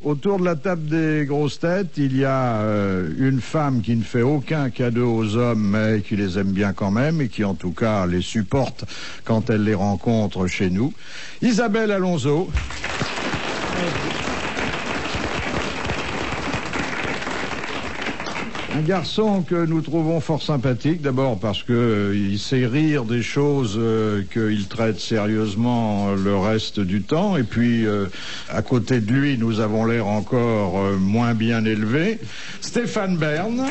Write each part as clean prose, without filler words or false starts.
Autour de la table des grosses têtes, il y a une femme qui ne fait aucun cadeau aux hommes, mais qui les aime bien quand même, et qui en tout cas les supporte quand elle les rencontre chez nous. Isabelle Alonso. Un garçon que nous trouvons fort sympathique, d'abord parce qu'il sait rire des choses qu'il traite sérieusement le reste du temps, et puis à côté de lui, nous avons l'air encore moins bien élevés. Stéphane Bern.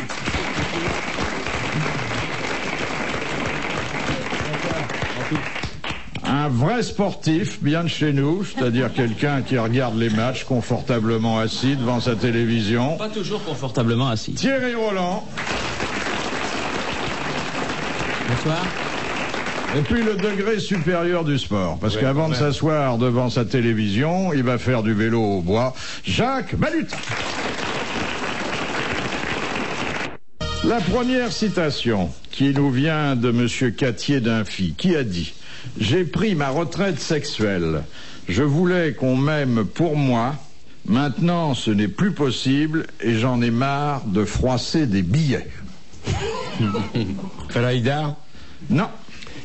Un vrai sportif, bien de chez nous, c'est-à-dire quelqu'un qui regarde les matchs confortablement assis devant sa télévision. Pas toujours confortablement assis. Thierry Roland. Bonsoir. Et puis le degré supérieur du sport, parce qu'avant de s'asseoir devant sa télévision, il va faire du vélo au bois. Jacques Balutin. La première citation qui nous vient de Monsieur Cattier d'Infi, qui a dit: j'ai pris ma retraite sexuelle. Je voulais qu'on m'aime pour moi. Maintenant, ce n'est plus possible et j'en ai marre de froisser des billets. Falaïda? Non.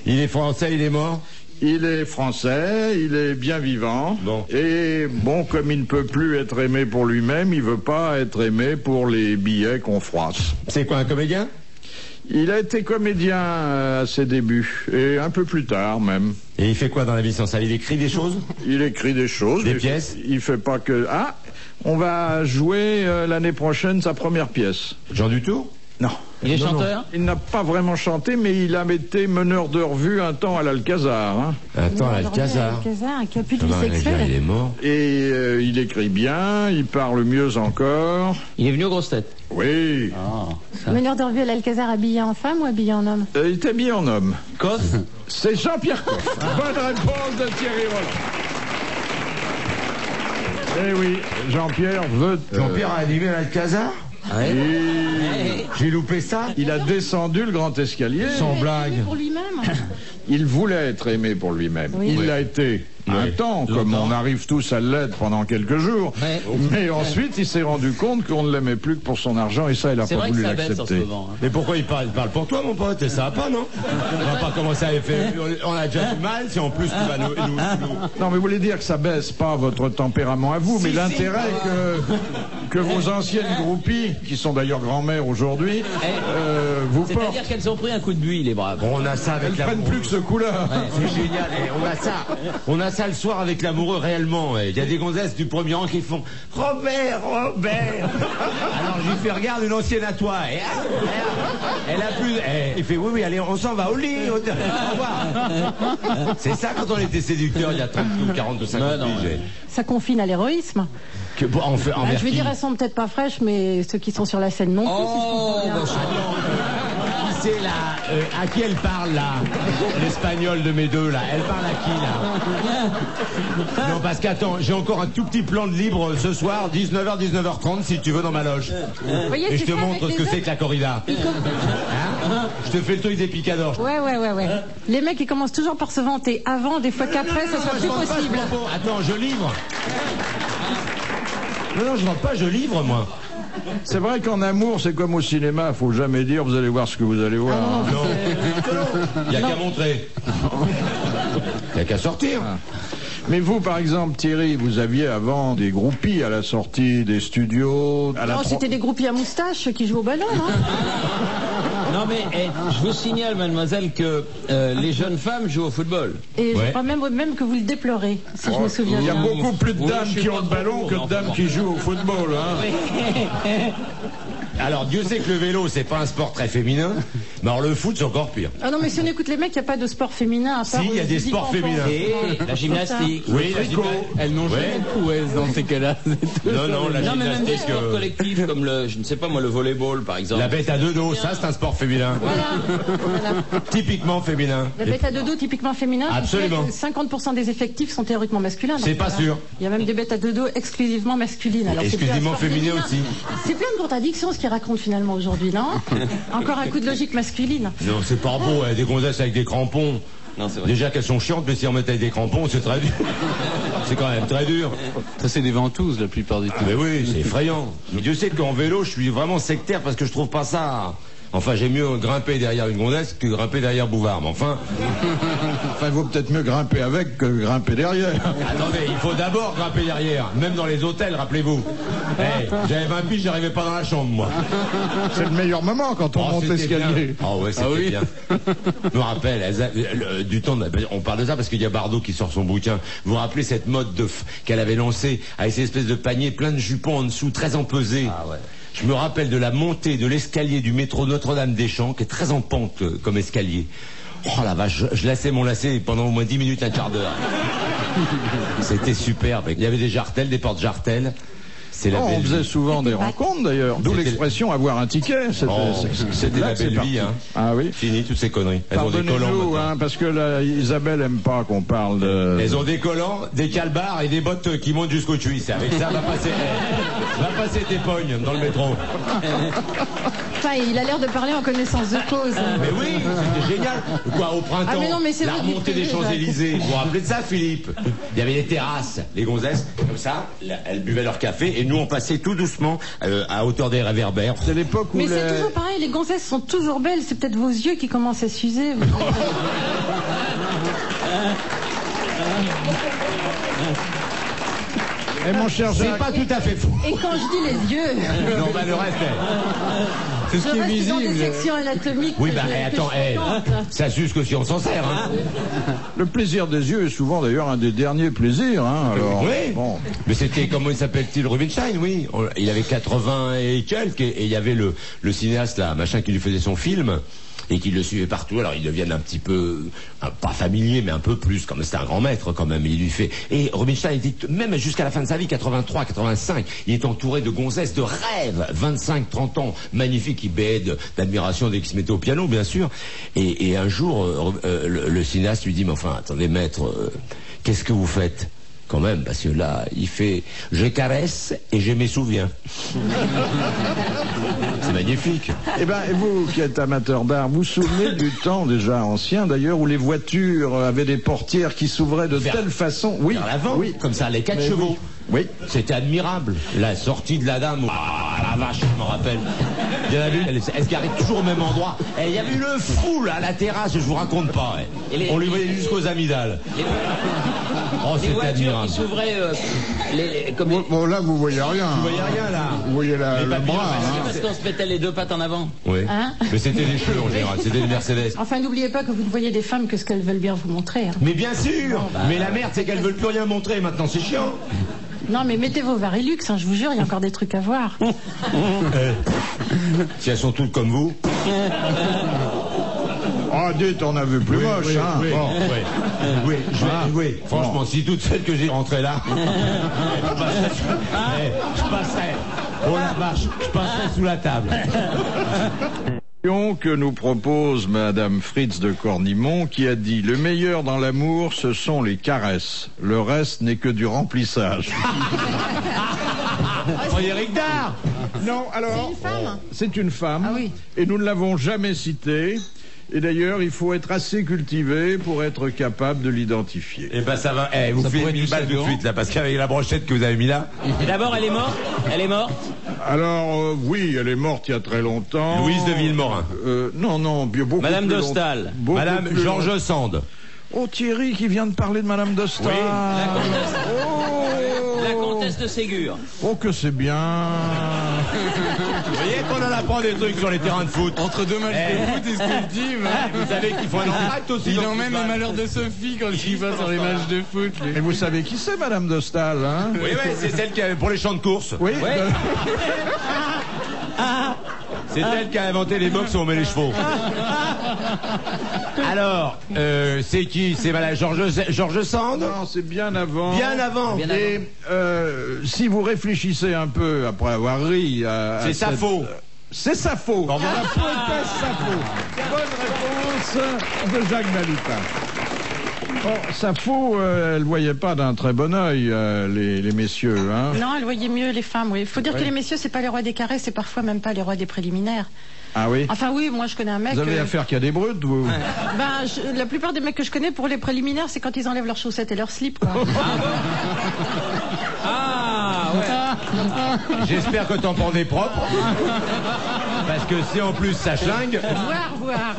Il est français, il est mort? Il est français, il est bien vivant. Bon. Et bon, comme il ne peut plus être aimé pour lui-même, il veut pas être aimé pour les billets qu'on froisse. C'est quoi, un comédien? Il a été comédien à ses débuts, et un peu plus tard même. Et il fait quoi dans la vie sans ça? Il écrit des choses? Il écrit des choses. Des pièces? Il fait pas que... Ah, on va jouer l'année prochaine sa première pièce. Jean Dutour? Non. Il est chanteur? Non. Il n'a pas vraiment chanté, mais il a été meneur de revue un temps à l'Alcazar. Hein. Attends, à l'Alcazar. Un caput bisexuel. Il est mort. Et il écrit bien, il parle mieux encore. Il est venu aux grosses têtes? Oui. Ah, meneur de revue à l'Alcazar, habillé en femme ou habillé en homme? Il est habillé en homme. Coff? C'est Jean-Pierre Coff. Bonne réponse de Thierry Roland. Eh oui, Jean-Pierre veut... Jean-Pierre a animé à l'Alcazar? Ouais. J'ai loupé ça? Il a descendu le grand escalier. Sans blague. Pour lui-même. Il voulait être aimé pour lui-même. Oui. Il l'a été un temps, comme on arrive tous à l'être pendant quelques jours. Ouais. Mais ensuite, il s'est rendu compte qu'on ne l'aimait plus que pour son argent, et ça, il n'a pas voulu l'accepter. Mais pourquoi il parle pour toi, mon pote? Ça va pas, non? On va pas commencer à faire... On a déjà du mal, si en plus tu vas nous... Non, mais vous voulez dire que ça baisse pas votre tempérament à vous, mais l'intérêt que vos anciennes groupies, qui sont d'ailleurs grand-mères aujourd'hui, vous portent. C'est-à-dire qu'elles ont pris un coup de buis, les braves. Bon, on a ça avec Elles la... prennent plus que ce coup-là. C'est génial. On a ça le soir avec l'amoureux réellement. Il y a des gonzesses du premier rang qui font Robert. Alors je lui fais regarde une ancienne à toi. Et, elle a plus. Il fait oui, allez, on s'en va au lit. Au revoir. C'est ça quand on était séducteur il y a 30 ou 40 ou 50 ans. Ça confine à l'héroïsme. Je veux dire, elles sont peut-être pas fraîches, mais ceux qui sont sur la scène non plus. C'est là, à qui elle parle là? L'espagnol de mes deux là, elle parle à qui là? Non, parce qu'attends, j'ai encore un tout petit plan de libre ce soir, 19h, 19h30 si tu veux dans ma loge. Voyez, et je te montre ce que c'est que la corrida. Hein? Je te fais le truc des picadors. Ouais. Les mecs, ils commencent toujours par se vanter avant, des fois qu'après, ça soit plus possible. Attends, je livre. Non, je rentre pas, je livre moi. C'est vrai qu'en amour, c'est comme au cinéma, faut jamais dire vous allez voir ce que vous allez voir. Il n'y a qu'à montrer. Il n'y a qu'à sortir. Mais vous, par exemple, Thierry, vous aviez avant des groupies à la sortie des studios. Non, c'était des groupies à moustache qui jouent au ballon, non? Non mais je vous signale, mademoiselle, que les jeunes femmes jouent au football. Et je crois même que vous le déplorez, si je me souviens bien. Il y a beaucoup plus de dames qui ont le ballon que de dames qui jouent au football. Hein. Alors, Dieu sait que le vélo, c'est pas un sport très féminin, mais alors le foot, c'est encore pire. Ah non, mais si on écoute les mecs, il n'y a pas de sport féminin à part... Si, il y a des sports féminins. Et la gymnastique. Oui, la gymnastique. Elles n'ont jamais de dans ces cas-là. Non, la non, mais même des gymnastique... sports collectifs comme je ne sais pas moi, le volleyball, par exemple. La bête à deux dos, ça, c'est un sport féminin. Voilà. Typiquement féminin. La bête à deux dos typiquement féminin. Absolument. 50% des effectifs sont théoriquement masculins. C'est pas sûr. Il y a même des bêtes à deux dos exclusivement masculines. Alors, exclusivement féminin aussi. C'est plein de contradictions ce qu'ils racontent finalement aujourd'hui, non? Encore un coup de logique masculine. Non, c'est pas beau, des gonzesses avec des crampons. Non, c'est vrai. Déjà qu'elles sont chiantes, mais si on met avec des crampons, c'est très dur. C'est quand même très dur. Ça, c'est des ventouses la plupart du temps. Mais oui, c'est effrayant. Mais Dieu sait qu'en vélo, je suis vraiment sectaire parce que je trouve pas ça... Enfin, j'aime mieux grimper derrière une gonzesse que grimper derrière Bouvard, mais enfin... Enfin, il vaut peut-être mieux grimper avec que grimper derrière. Attendez, il faut d'abord grimper derrière. Même dans les hôtels, rappelez-vous. Hey, j'avais 20 piges, j'arrivais pas dans la chambre, moi. C'est le meilleur moment quand on monte l'escalier. Ah ouais, c'était bien. Je me rappelle, du temps, on parle de ça parce qu'il y a Bardot qui sort son bouquin. Vous vous rappelez cette mode qu'elle avait lancée avec ces espèces de paniers plein de jupons en dessous, très empesés. Ah ouais. Je me rappelle de la montée de l'escalier du métro Notre-Dame-des-Champs, qui est très en pente comme escalier. Oh la vache, je lassais mon lacet pendant au moins 10 minutes, un quart d'heure. C'était superbe. Il y avait des jartelles, des portes-jartelles. On faisait souvent des rencontres d'ailleurs, d'où l'expression avoir un ticket. C'était la belle vie, hein. Ah oui. Fini toutes ces conneries. Elles ont des collants. Hein, parce que là, Isabelle aime pas qu'on parle de. Elles ont des collants, des calbars et des bottes qui montent jusqu'aux cuisses. Avec ça, va passer tes pognes dans le métro. Enfin, il a l'air de parler en connaissance de cause. Mais oui, c'était génial. Quoi, au printemps, mais non, mais c'est la vrai, remontée des Champs-Élysées. Vous vous rappelez de ça, Philippe? Il y avait des terrasses, les gonzesses, comme ça, elles buvaient leur café et nous on passait tout doucement à hauteur des réverbères. C'est l'époque où. Mais c'est toujours pareil, les gonzesses sont toujours belles, c'est peut-être vos yeux qui commencent à s'user. Et mon cher Jacques. C'est pas tout à fait fou. Et quand je dis les yeux, Non, bah le reste, C'est ce qui est dans visible. des sections anatomiques. oui, que bah je- attends, que je fréquente. ça s'use que si on s'en sert, hein. Le plaisir des yeux est souvent d'ailleurs un des derniers plaisirs. Hein, alors, Oui, bon. mais c'était, comment il s'appelle-t-il, Rubinstein, oui. Il avait 80 et quelques, et il y avait le cinéaste là, machin, qui lui faisait son film, et qui le suivait partout. Alors ils deviennent un petit peu, pas familiers, mais un peu plus, comme c'était un grand maître quand même. Il lui fait, et Rubinstein était, même jusqu'à la fin de sa vie, 83, 85, il est entouré de gonzesses de rêve, 25, 30 ans, magnifiques, il bède d'admiration dès qu'il se mettait au piano, bien sûr. Et un jour, le cinéaste lui dit, mais enfin, attendez maître, qu'est-ce que vous faites? Quand même, parce que là, il fait « Je caresse et je me souviens ». C'est magnifique. Eh ben, vous qui êtes amateur d'art, vous vous souvenez du temps déjà ancien d'ailleurs où les voitures avaient des portières qui s'ouvraient de telle façon, oui, Vers l'avant, oui, comme ça, les 4 Mais chevaux. oui. C'était admirable. La sortie de la dame, ah la vache, je me rappelle. Il y en a une, elle qui arrive toujours au même endroit. Et il y avait une foule à la terrasse, je vous raconte pas. On lui voyait jusqu'aux amygdales. Oh, Les c'était voitures admirable. qui s'ouvraient comme Bon, là, vous voyez rien. Vous voyez rien là. Vous voyez le papillons, bras. mais Hein. parce qu'on se mettait les deux pattes en avant. Oui. Hein Mais c'était des cheveux en général, c'était des Mercedes. Enfin, n'oubliez pas que vous ne voyez des femmes que ce qu'elles veulent bien vous montrer. Hein. Mais bien sûr. Mais la merde, c'est qu'elles veulent plus rien montrer maintenant, c'est chiant. Non, mais mettez vos Varilux, hein, je vous jure, il y a encore des trucs à voir. Si elles sont toutes comme vous. Oh, dites, on a vu plus moche, hein. Oui, Bon. oui, oui. Franchement, si toutes celles que j'ai rentrées là, je passerais. Oh la vache, je passerais sous la table. Que nous propose Madame Fritz de Cornimont qui a dit « Le meilleur dans l'amour, ce sont les caresses. Le reste n'est que du remplissage. » Frédéric Dard. Non, alors... C'est une femme C'est une femme. Ah oui. Et nous ne l'avons jamais citée. Et d'ailleurs, il faut être assez cultivé pour être capable de l'identifier. Eh ben ça va, vous Ça faites pourrait être 1000 du balles tout de Sagan. suite là, parce qu'avec la brochette que vous avez mis là. Et d'abord, elle est morte. Elle est morte. Alors, oui, elle est morte il y a très longtemps. Louise de Villemorin. Non, beaucoup Madame plus de long- Staël. beaucoup Madame plus Georges long- Sand. Oh, Thierry qui vient de parler de Madame de Staël. La comtesse de Ségur. Oh, que c'est bien. Vous voyez qu'on en apprend des trucs sur les terrains de foot. Entre deux matchs de foot, est-ce que je dis Vous savez qu'il faut un entracte aussi. Il dans emmène le les football. malheurs de Sophie quand il va sur les matchs de foot. lui. Et vous savez qui c'est, Madame de Staël, hein? Oui, c'est celle qui a pour les champs de course. Oui. Ouais. C'est elle qui a inventé les box où on met les chevaux. Alors, c'est qui? C'est Madame Georges Sand? Non, c'est bien avant. Bien avant. Bien avant. Et si vous réfléchissez un peu après avoir ri à C'est cette- Sappho. C'est Sappho. La poétesse Sappho. Bonne réponse de Jacques Balutin. Sappho, elle voyait pas d'un très bon œil les messieurs, hein. Non, elle voyait mieux les femmes, oui. Il faut dire que les messieurs, c'est pas les rois des carrés, c'est parfois même pas les rois des préliminaires. Ah oui. Enfin oui, moi je connais un mec... Vous avez affaire qu'à des brutes, vous. La plupart des mecs que je connais, pour les préliminaires, c'est quand ils enlèvent leurs chaussettes et leurs slips, quoi. Ah ouais. J'espère que t'en prends des propres. Parce que si en plus ça schlingue... Voir.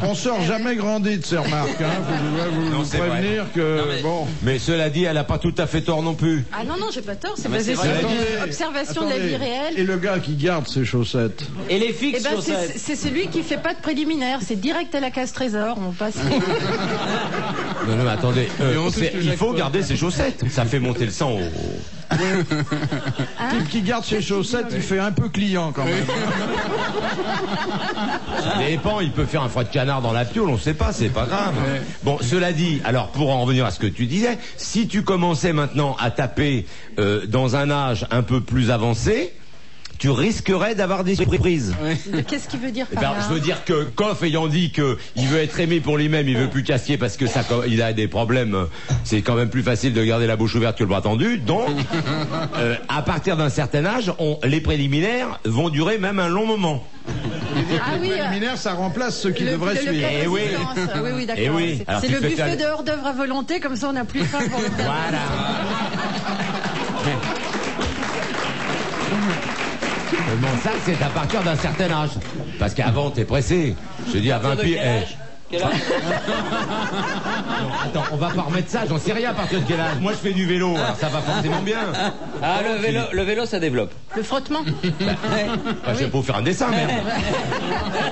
On sort jamais grandi de ces remarques, hein. Je dois vous prévenir que... Bon. Mais cela dit, elle a pas tout à fait tort non plus. Ah non, j'ai pas tort, c'est basé sur une observation de la vie réelle. Et le gars qui garde ses chaussettes. Et les fixes chaussettes. C'est celui qui fait pas de préliminaire, c'est direct à la case trésor, on passe... Non, mais attendez, il faut garder ses chaussettes. Ça fait monter le sang au... Type qui garde ses chaussettes, il fait un peu client quand même. Ça dépend, il peut faire un froid de canard dans la piole, on sait pas, c'est pas grave. Bon, cela dit, alors pour en revenir à ce que tu disais, si tu commençais maintenant à taper dans un âge un peu plus avancé, tu risquerais d'avoir des surprises. Qu'est-ce qu'il veut dire par là ? Je veux dire que Koff ayant dit qu'il veut être aimé pour lui-même, il veut plus cassier parce que il a des problèmes, c'est quand même plus facile de garder la bouche ouverte que le bras tendu. Donc, à partir d'un certain âge, les préliminaires vont durer même un long moment. Les préliminaires, ça remplace ceux qui devraient suivre. Oui, d'accord. C'est le buffet de hors-d'œuvre à volonté, comme ça on n'a plus faim pour le faire. Voilà. Bon, ça, c'est à partir d'un certain âge. Parce qu'avant, t'es pressé. Je dis à 20 pieds. Quel âge ? Non, attends, on va pas remettre ça, j'en sais rien à partir de quel âge. Moi, je fais du vélo, alors ça va forcément bien. Ah, le vélo, ça développe. Le frottement. Je sais pas vous faire un dessin, merde.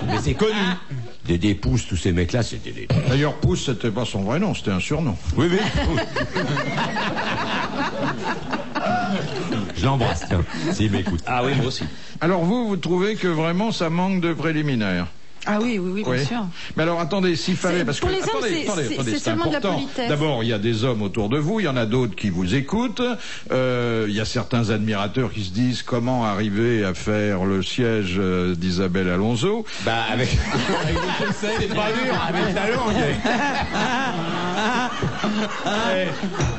Mais c'est connu. Des Pouce, tous ces mecs-là, c'était des... D'ailleurs, Pouce, c'était pas son vrai nom, c'était un surnom. Oui. Je l'embrasse, tiens, s'il m'écoute. Ah oui, moi aussi. Alors vous trouvez que vraiment ça manque de préliminaires? Ah oui, bien sûr. Mais alors attendez, s'il fallait, parce que pour les hommes, c'est seulement de la politesse. D'abord, il y a des hommes autour de vous, il y en a d'autres qui vous écoutent. Il y a certains admirateurs qui se disent comment arriver à faire le siège d'Isabelle Alonso. Bah avec les chaussettes, c'est pas dur, avec la langue.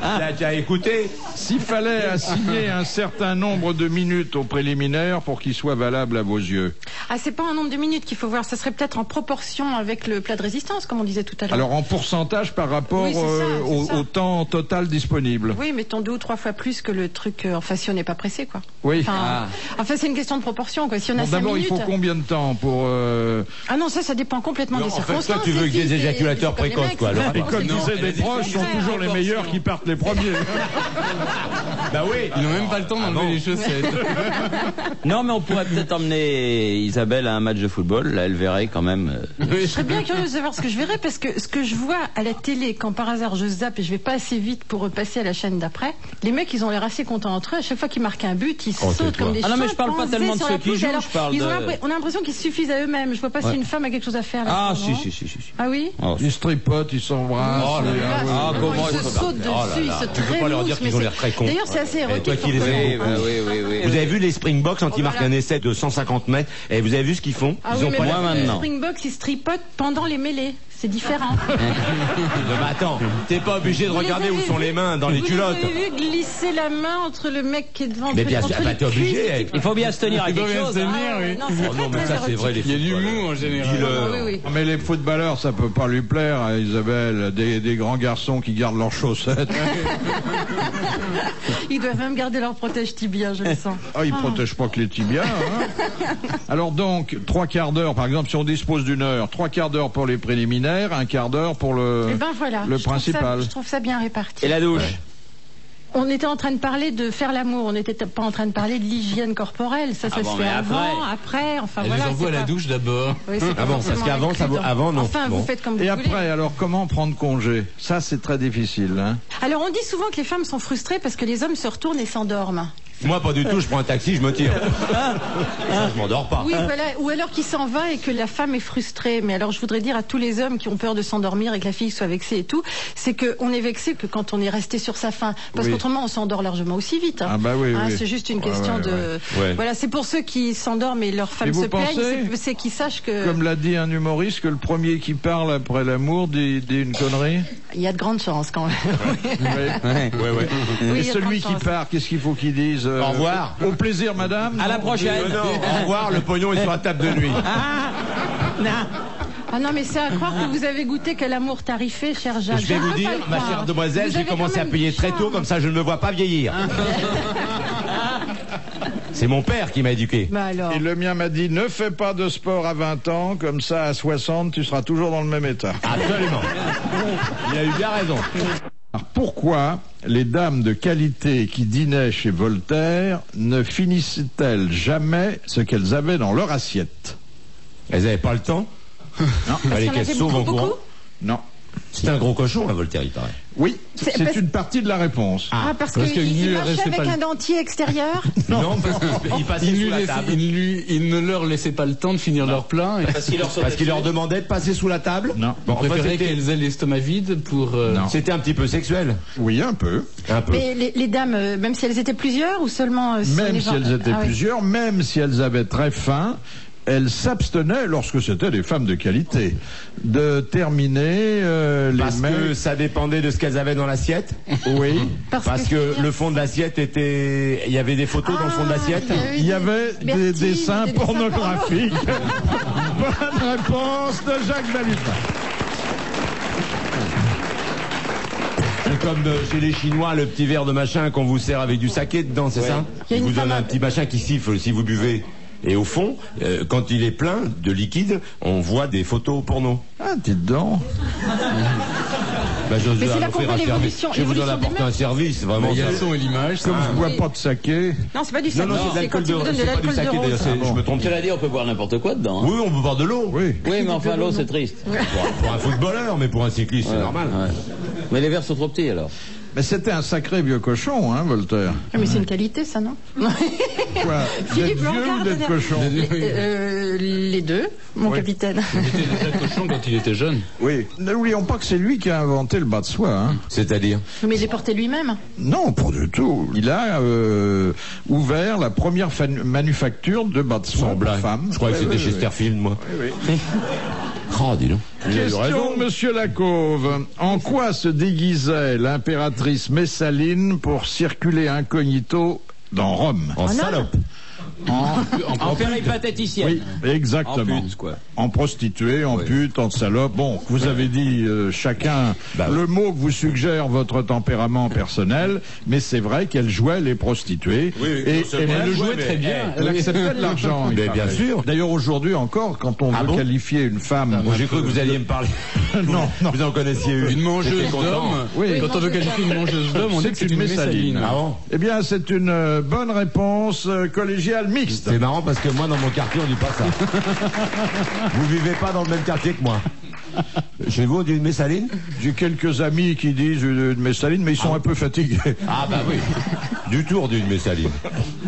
Là, tu as écouté. S'il fallait assigner un certain nombre de minutes aux préliminaires pour qu'ils soient valables à vos yeux. Ah, c'est pas un nombre de minutes qu'il faut voir, ça serait peut-être en proportion avec le plat de résistance, comme on disait tout à l'heure. Alors en pourcentage par rapport au temps total disponible. Oui, mettons 2 ou 3 fois plus que le truc. Enfin, si on n'est pas pressé, quoi. Oui. Enfin, c'est une question de proportion, quoi. Si on a 5 d'abord, minutes. Il faut combien de temps pour Ah non, ça dépend complètement des circonstances. En fait, toi, tu veux que des éjaculateurs précoces, quoi. Et comme disaient des proches, sont toujours les meilleurs qui partent les premiers. Bah oui. Ils n'ont même pas le temps d'enlever les chaussettes. Non, mais on pourrait peut-être emmener Isabelle à un match de football. Là, elle verrait quand même. Je serais bien curieuse de voir ce que je verrais, parce que ce que je vois à la télé, quand par hasard je zappe et je vais pas assez vite pour repasser à la chaîne d'après, les mecs, ils ont l'air assez contents entre eux. À chaque fois qu'ils marquent un but, ils sautent comme des Ah non, mais je parle pas tellement de ceux qui jouent, je parle de... On a l'impression qu'ils se suffisent à eux-mêmes. Je vois pas si une femme a quelque chose à faire là. Ah, si. Ah oui? Ils se tripotent, ils s'embrassent. Ils se sautent dessus, ils se trémoussent. D'ailleurs, c'est assez érotique. Toi qui les aimes beaucoup. Oui. Vous avez vu les Springboks quand ils marquent un essai de 150 mètres? Et vous avez vu ce qu'ils font? Ah oui, mais les Springboks, ils se tripotent pendant les mêlées. C'est différent. Mais attends, t'es pas obligé de regarder où sont les mains dans les culottes. Vous avez vu glisser la main entre le mec qui est devant. Mais bien sûr, t'es obligé. Il faut bien se tenir à quelque chose. Non, mais ça c'est vrai. Il y a du mou en général. Oui. Mais les footballeurs, ça peut pas lui plaire à Isabelle. Des grands garçons qui gardent leurs chaussettes. Ils doivent même garder leur protège tibia, je le sens. Ah, ils protègent pas que les tibias. Hein. Alors donc, 3 quarts d'heure, par exemple, si on dispose d'une heure, 3 quarts d'heure pour les préliminaires, 1 quart d'heure pour le principal. Je trouve ça bien réparti. Et la douche? On était en train de parler de faire l'amour, on n'était pas en train de parler de l'hygiène corporelle. Ça se fait avant, après, enfin Elle voilà. les envoie à la douche d'abord. Oui, Parce qu'avant, non. Enfin, vous faites comme vous voulez. Et après, alors, comment prendre congé? Ça, c'est très difficile. Hein. Alors, on dit souvent que les femmes sont frustrées parce que les hommes se retournent et s'endorment. Moi, pas du tout, je prends un taxi, je me tire. Je m'endors pas. Oui, voilà. Ou alors qu'il s'en va et que la femme est frustrée. Mais alors, je voudrais dire à tous les hommes qui ont peur de s'endormir et que la fille soit vexée et tout, c'est qu'on est vexé que quand on est resté sur sa faim. Parce qu'autrement, on s'endort largement aussi vite. Hein. Ah bah oui, oui. C'est juste une question de... Ouais. Voilà, c'est pour ceux qui s'endorment et leur femme Et vous se plaignent, pensez, c'est qu'ils sachent que... Comme l'a dit un humoriste, que le premier qui parle après l'amour dit une connerie. Il y a de grandes chances quand même. Ouais. Oui, Et il y a de celui grandes qui chances. part, qu'est-ce qu'il faut qu'il dise Au revoir. Au plaisir, madame. À la prochaine. Non, au revoir, le pognon est sur la table de nuit. Ah non, mais c'est à croire que vous avez goûté quel amour tarifé, cher Jacques. Je vais vous dire, ma chère demoiselle, j'ai commencé à payer très tôt, comme ça je ne me vois pas vieillir. C'est mon père qui m'a éduqué. Bah alors. Et le mien m'a dit, ne fais pas de sport à 20 ans, comme ça à 60, tu seras toujours dans le même état. Absolument. Il a eu bien raison. Alors pourquoi les dames de qualité qui dînaient chez Voltaire ne finissaient-elles jamais ce qu'elles avaient dans leur assiette? Elles n'avaient pas le temps. Non. Il fallait qu'il y en qu'elles avait sauvent en beaucoup courant. Non. C'était un gros cochon, la Voltaire, il paraît. Oui, C'est c'est parce- une partie de la réponse. Ah, parce Parce qu'il qu'il lui marchait restait avec pas le- un dentier extérieur. Non, parce qu'il passait Il, sous lui la laissait- table. il ne leur laissait pas le temps de finir leur plat. Et Parce qu'il leur demandait de passer sous la table. Non. Bon, il enfin, préférait c'était- qu'elles aient l'estomac vide pour... Non. c'était un petit peu sexuel. Oui, un peu. Un peu. Mais les dames, même si elles étaient plusieurs ou seulement... Même si elles étaient Ah oui. plusieurs, même si elles avaient très faim, elles s'abstenaient, lorsque c'était des femmes de qualité, de terminer les Parce que mecs. ça dépendait de ce qu'elles avaient dans l'assiette. Oui. Parce que le fond de l'assiette était... Il y avait des photos dans le fond de l'assiette. Il y avait des Bertine, dessins des dessins pornographiques. Bonne réponse de Jacques Dalifin. C'est comme chez les Chinois, le petit verre de machin qu'on vous sert avec du saké dedans, c'est ça? Il y a Ils une vous donnent femme un petit machin qui siffle si vous buvez. Et au fond, quand il est plein de liquide, on voit des photos porno. Ah, dites donc. Bah, j'ose Mais c'est leur là qu'on offrir voit un l'évolution- service. Je vous donne l'évolution des apporter un mœurs. service, vraiment. Il y a ça. le son et l'image. Comme je bois pas de saké. Non, c'est pas du Non, saké, non, c'est de c'est quand l'alcool ils vous de... donnent de C'est pas du l'alcool de saké, d'ailleurs, rose. je me trompe. Cela dit, on peut boire n'importe quoi dedans. Hein. Oui, on peut boire de l'eau. Oui. Oui, mais enfin, l'eau, c'est triste. Pour un footballeur, mais pour un cycliste, c'est normal. Ouais. Mais les verres sont trop petits, alors. Mais c'était un sacré vieux cochon, hein, Voltaire. Ah, mais c'est une qualité, ça, non? Quoi? Philippe D'être vieux Blancard, ou d'être cochon? Les deux, mon capitaine. Il était déjà cochon quand il était jeune. Oui. N'oublions pas que c'est lui qui a inventé le bas de soie, hein. C'est-à-dire? Mais il est porté lui-même. Non, pas du tout. Il a ouvert la première manufacture de bas de soie Sans pour blague. femmes. Je croyais que c'était Oui, oui, Chesterfield, moi. oui. Oh, dis donc. Question, monsieur Lacauve. En quoi se déguisait l'impératrice Messaline pour circuler incognito dans Rome? En salope. En péripatéticienne. Oui, exactement. En pute, quoi. En prostituée, en pute, en salope. Bon, vous avez dit chacun Bah, le mot que vous suggère votre tempérament personnel, mais c'est vrai qu'elle jouait les prostituées. Oui, oui, et non seulement même- elle jouait très bien. Elle acceptait de l'argent. il Mais paraît. bien sûr. D'ailleurs, aujourd'hui encore, quand on Ah veut bon qualifier une femme... Moi, j'ai cru que vous alliez me parler. Non, non. Vous en connaissiez une. Une mangeuse J'étais content. d'hommes. Oui. Quand on veut qualifier une mangeuse d'hommes, on dit que c'est une messaline. Ah bon? Eh bien, c'est une bonne réponse collégiale mixte. C'est marrant parce que moi, dans mon quartier, on dit pas ça. Vous vivez pas dans le même quartier que moi. Chez vous, on dit une messaline? J'ai quelques amis qui disent une messaline, mais ils sont un peu fatigués. Ah bah oui. Du tour d'une messaline.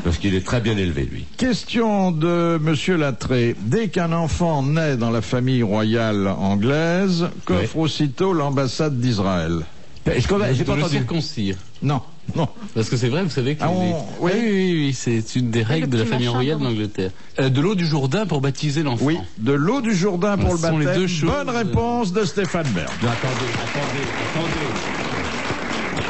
Parce qu'il est très bien élevé, lui. Question de Monsieur Lattré. Dès qu'un enfant naît dans la famille royale anglaise, qu'offre aussitôt l'ambassade d'Israël? J'ai pas De le entendu. circoncire. Non, non. Parce que c'est vrai, vous savez que... Ah, oui, oui, c'est une des règles de la petit famille machin, royale comment d'Angleterre. De l'eau du Jourdain pour baptiser l'enfant. Oui, de l'eau du Jourdain pour Ce le sont les baptême. deux choses. Bonne réponse de Stéphane Bern. Mais attendez.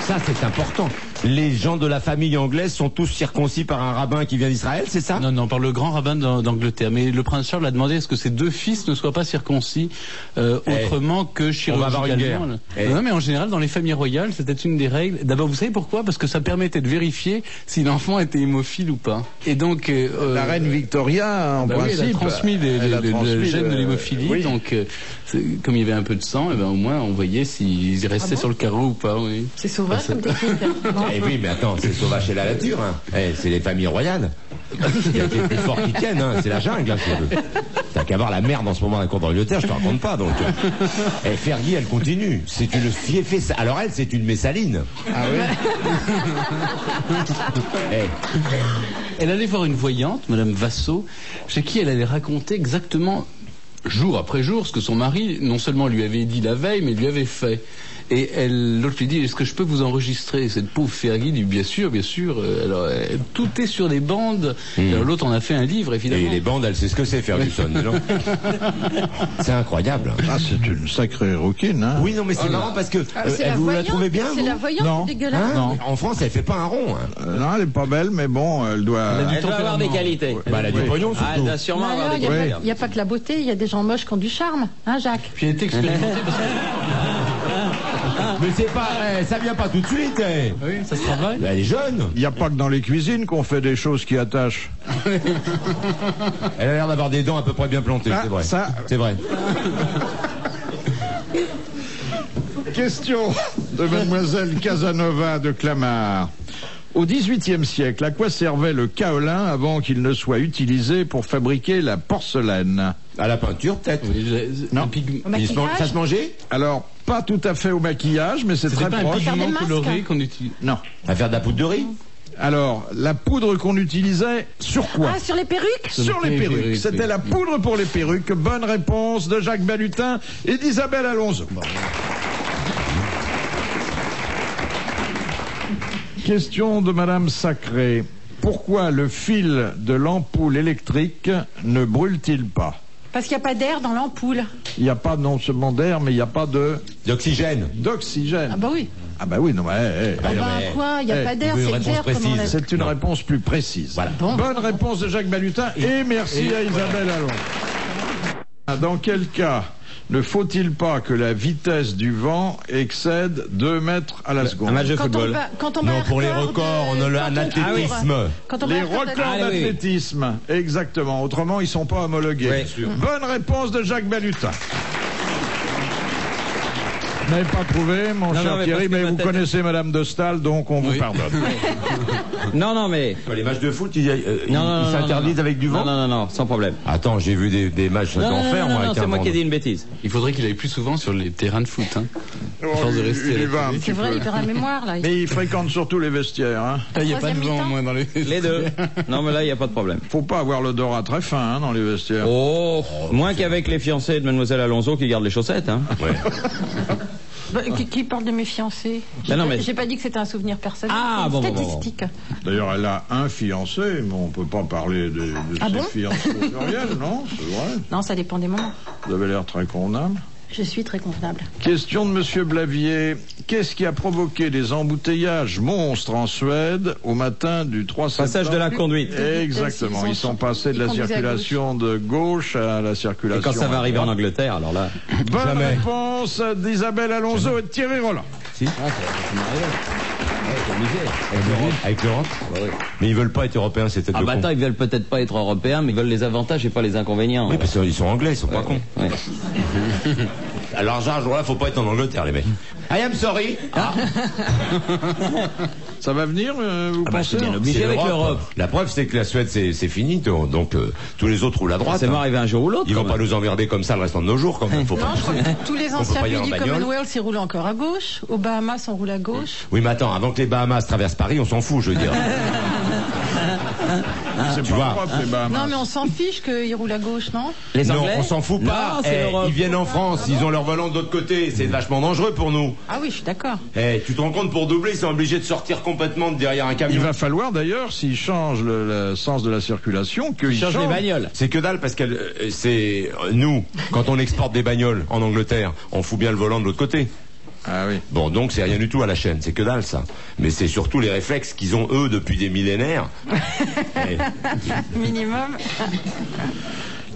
Ça, c'est important. Les gens de la famille anglaise sont tous circoncis par un rabbin qui vient d'Israël, c'est ça? Non, par le grand rabbin d'Angleterre. Mais le prince Charles a demandé à ce que ses deux fils ne soient pas circoncis autrement que on va avoir une chirurgicalement. guerre. Non, mais en général, dans les familles royales, c'était une des règles. D'abord, vous savez pourquoi? Parce que ça permettait de vérifier si l'enfant était hémophile ou pas. Et donc... La reine Victoria, en bah oui, principe... elle a transmis elle a le transmis gène de l'hémophilie. oui. Donc, comme il y avait un peu de sang, eh ben, au moins, on voyait s'ils restaient sur le carreau ou pas. Oui. C'est sauvage comme technique. Non. Eh oui, mais attends, c'est sauvage chez la nature. Hein. C'est les familles royales. Il y a des plus forts qui tiennent. Hein. C'est la jungle. Hein, t'as qu'à voir la merde en ce moment à la cour d'Angleterre, je te raconte pas. Donc, Fergie, elle continue. C'est une fiefée. Alors elle, c'est une Messaline. Ah oui. Elle allait voir une voyante, Madame Vassot, chez qui elle allait raconter exactement, jour après jour, ce que son mari, non seulement lui avait dit la veille, mais lui avait fait. Et l'autre lui dit, est-ce que je peux vous enregistrer? Cette pauvre Fergie dit, bien sûr, bien sûr. Alors, tout est sur les bandes. Alors, l'autre en a fait un livre, évidemment. Et les bandes, elle sait ce que c'est, Ferguson. C'est incroyable. Ah, c'est une sacrée rouquine, hein. Oui, non, mais c'est marrant parce que vous la trouvez bien, c'est vous? la voyante, Non. c'est dégueulasse. Non. En France, elle fait pas un rond. Hein. Non, elle est pas belle, mais bon, elle doit... Elle doit avoir des qualités. Bah, elle a du pognon, Ah, elle surtout. doit sûrement avoir des Il qualités. n'y a pas que la beauté, il y a des gens moches qui ont du charme, hein, Jacques? Puis elle était expérimentée parce que... Mais c'est pas, ça vient pas tout de suite. Oui, ça se travaille. Elle est jeune. Il n'y a pas que dans les cuisines qu'on fait des choses qui attachent. Elle a l'air d'avoir des dents à peu près bien plantées, Ah, c'est vrai. ça- C'est vrai. Question de mademoiselle Casanova de Clamart. Au XVIIIe siècle, à quoi servait le kaolin avant qu'il ne soit utilisé pour fabriquer la porcelaine? À la peinture, peut-être. Non. Un pigment. Au maquillage? Ça se mangeait? Alors, pas tout à fait au maquillage, mais c'est C'était très pas un proche. Faire des pigment masques. coloré qu'on utilise. Non. À faire de la poudre de riz? Alors, la poudre qu'on utilisait, sur quoi? Ah, sur les perruques? Sur les perruques. perruques, C'était oui. la poudre pour les perruques. Bonne réponse de Jacques Balutin et d'Isabelle Alonso. Question de Madame Sacré. Pourquoi le fil de l'ampoule électrique ne brûle-t-il pas? Parce qu'il n'y a pas d'air dans l'ampoule. Il n'y a pas non seulement d'air, mais il n'y a pas D'oxygène. Ah d'oxygène. bah oui. Ah bah oui, non mais... Ah bah mais- quoi, il n'y a pas d'air, vous c'est voulez une clair réponse comment on précise. l'a- c'est une réponse plus précise. Voilà. Bon. Bonne réponse de Jacques Balutin et merci à Isabelle Allon. Dans quel cas ne faut-il pas que la vitesse du vent excède 2 mètres à la seconde? Un match de Quand on football. va, quand on va Non, à pour les record records, de- on a le quand on athlétisme. court, quand on va Les à record records Ah, oui, oui. d'athlétisme, exactement. Autrement, ils sont pas homologués. Oui. Bonne réponse de Jacques Balutin. Vous n'avez pas trouvé, mon Non, cher non, mais Thierry, parce que mais ma vous tête- connaissez Madame de Staël, donc on vous Oui. pardonne. Non, non, mais. Les matchs de foot, ils Non, non, s'interdisent non. avec du vent? Non, non, non, sans problème. Attends, j'ai vu des matchs Non, non, d'enfer, non, moi, non, avec c'est un moi vent. qui ai dit une bêtise. Il faudrait qu'il aille plus souvent sur les terrains de foot. Hein. À force de rester à il la y va un télé. petit C'est vrai, peu. il perd la mémoire là. Mais il fréquente surtout les vestiaires. Hein. Il n'y a pas de Troisième vent, mi-temps. moins dans les... Les deux. Non, mais là, il n'y a pas de problème. Faut pas avoir l'odorat très fin hein, dans les vestiaires. Oh, moins qu'avec les fiancés de Mademoiselle Alonso qui gardent les chaussettes, hein. Ouais. Bah, qui parle de mes fiancés? Ben non, mais- J'ai pas dit que c'était un souvenir personnel, Ah, c'est bon, une bon, bon. statistique. D'ailleurs, elle a un fiancé, mais on peut pas parler de Ah ses bon fiancés au pluriel, non? C'est vrai. Non, ça dépend des moments. Vous avez l'air très convenable. Je suis très convenable. Question de Monsieur Blavier. Qu'est-ce qui a provoqué des embouteillages monstres en Suède au matin du 3 septembre? Passage de la conduite. Exactement. Ils sont passés de la Ils conduisaient à circulation de gauche à la Et circulation. quand ça va à arriver en droite. Angleterre, alors là. Bonne Jamais. réponse d'Isabelle Alonso et de Thierry Roland. Si. Avec l'Europe. Mais ils veulent pas être européens, c'est tête Ah de bah con. attends, ils veulent peut-être pas être européens, mais ils veulent les avantages et pas les inconvénients. Oui, parce qu'ils sont anglais, ils sont pas cons. Ouais. Alors, genre, là, faut pas être en Angleterre, les mecs. I am sorry. Ah, Ça va venir, vous Ah bah, pensez c'est bien obligé c'est avec l'Europe. La preuve, c'est que la Suède, c'est fini, donc tous les autres roulent à droite. C'est hein. mort arrivé un jour ou l'autre. Ils vont quand pas même. nous emmerder comme ça le restant de nos jours, quand même. Faut Non, pas. je crois que tous les anciens pas y pays aller du en bagnole. Commonwealth, ils roulent encore à gauche. Aux Bahamas, on roule à gauche. Oui, mais attends, avant que les Bahamas traversent Paris, on s'en fout, je veux dire. C'est tu pas vois. propre, les Bahamas. Non, mais on s'en fiche qu'ils roulent à gauche, non? Les Non, Anglais on s'en fout pas. Non, c'est l'Europe. Ils viennent en France, ils ont leur volant de l'autre côté. C'est vachement dangereux pour nous. Ah oui, je suis d'accord. Tu te rends compte, pour doubler, ils sont obligés de sortir complètement de derrière un Il camion. va falloir d'ailleurs, s'ils changent le sens de la circulation, qu'ils Change les bagnoles. C'est que dalle parce que c'est nous, quand on exporte des bagnoles en Angleterre, on fout bien le volant de l'autre côté. Ah oui. Bon, donc c'est rien du tout à la chaîne, c'est que dalle ça. Mais c'est surtout les réflexes qu'ils ont eux depuis des millénaires. Minimum.